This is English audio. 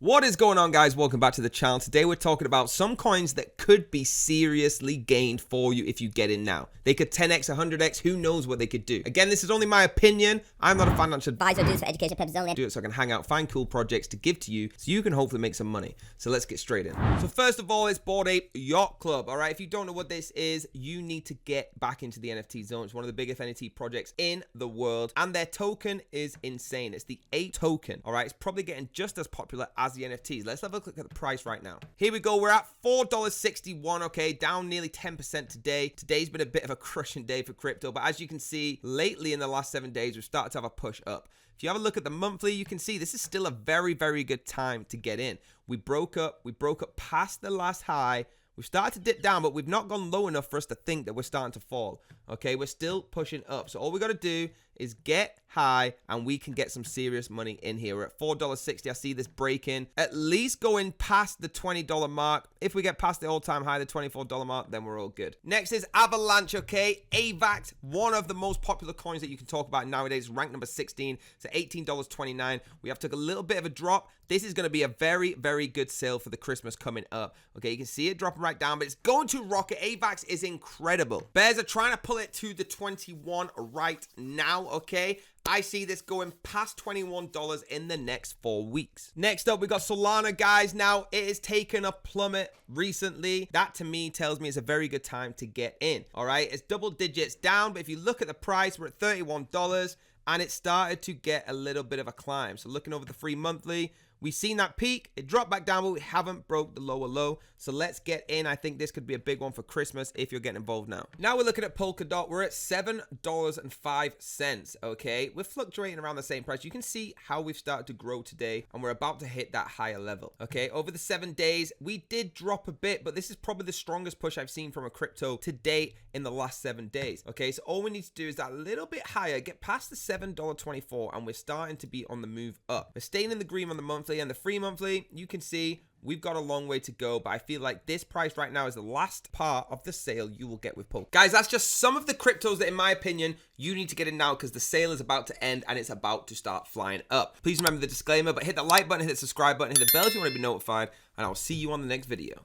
What is going on, guys? Welcome back to the channel. Today we're talking about some coins that could be seriously gained for you if you get in now. They could 10x, 100x, who knows what they could do. Again, this is only my opinion. I'm not a financial advisor. Do this for education purposes only. Do it so I can hang out, find cool projects to give to you so you can hopefully make some money. So let's get straight in. So first of all, it's Bored Ape Yacht Club. All right, if you don't know what this is, you need to get back into the NFT zone. It's one of the biggest NFT projects in the world, and their token is insane. It's the Ape token. All right, it's probably getting just as popular as the NFTs. Let's have a look at the price right now. Here we go. We're at $4.61. Okay, down nearly 10% today. Today's been a bit of a crushing day for crypto, but as you can see, lately in the last 7 days, we've started to have a push up. If you have a look at the monthly, you can see this is still a very, very good time to get in. We broke up past the last high. We've started to dip down, but we've not gone low enough for us to think that we're starting to fall. Okay, we're still pushing up. So all we got to do is get high and we can get some serious money in here. We're at $4.60. I see this breaking, at least going past the $20 mark. If we get past the all-time high, the $24 mark, then we're all good. Next is Avalanche, okay? AVAX, one of the most popular coins that you can talk about nowadays, ranked number 16. It's at $18.29. We have took a little bit of a drop. This is going to be a very, very good sale for the Christmas coming up. Okay, you can see it dropping right down, but it's going to rocket. AVAX is incredible. Bears are trying to pull it to the 21 right now, okay? I see this going past $21 in the next 4 weeks. Next up, we got Solana, guys. Now, it has taken a plummet recently. That, to me, tells me it's a very good time to get in, all right? It's double digits down, but if you look at the price, we're at $31, and it started to get a little bit of a climb. So looking over the free monthly, we've seen that peak. It dropped back down, but we haven't broke the lower low. So let's get in. I think this could be a big one for Christmas if you're getting involved now. Now we're looking at Polkadot. We're at $7.05. Okay, we're fluctuating around the same price. You can see how we've started to grow today, and we're about to hit that higher level. Okay, over the 7 days, we did drop a bit, but this is probably the strongest push I've seen from a crypto to date in the last 7 days. Okay, so all we need to do is that a little bit higher, get past the $7.24, and we're starting to be on the move up. We're staying in the green on the monthly, and the free monthly, you can see we've got a long way to go, but I feel like this price right now is the last part of the sale you will get with Polk. Guys, that's just some of the cryptos that, in my opinion, you need to get in now because the sale is about to end and it's about to start flying up. Please remember the disclaimer, but hit the like button, hit the subscribe button, hit the bell if you want to be notified, and I'll see you on the next video.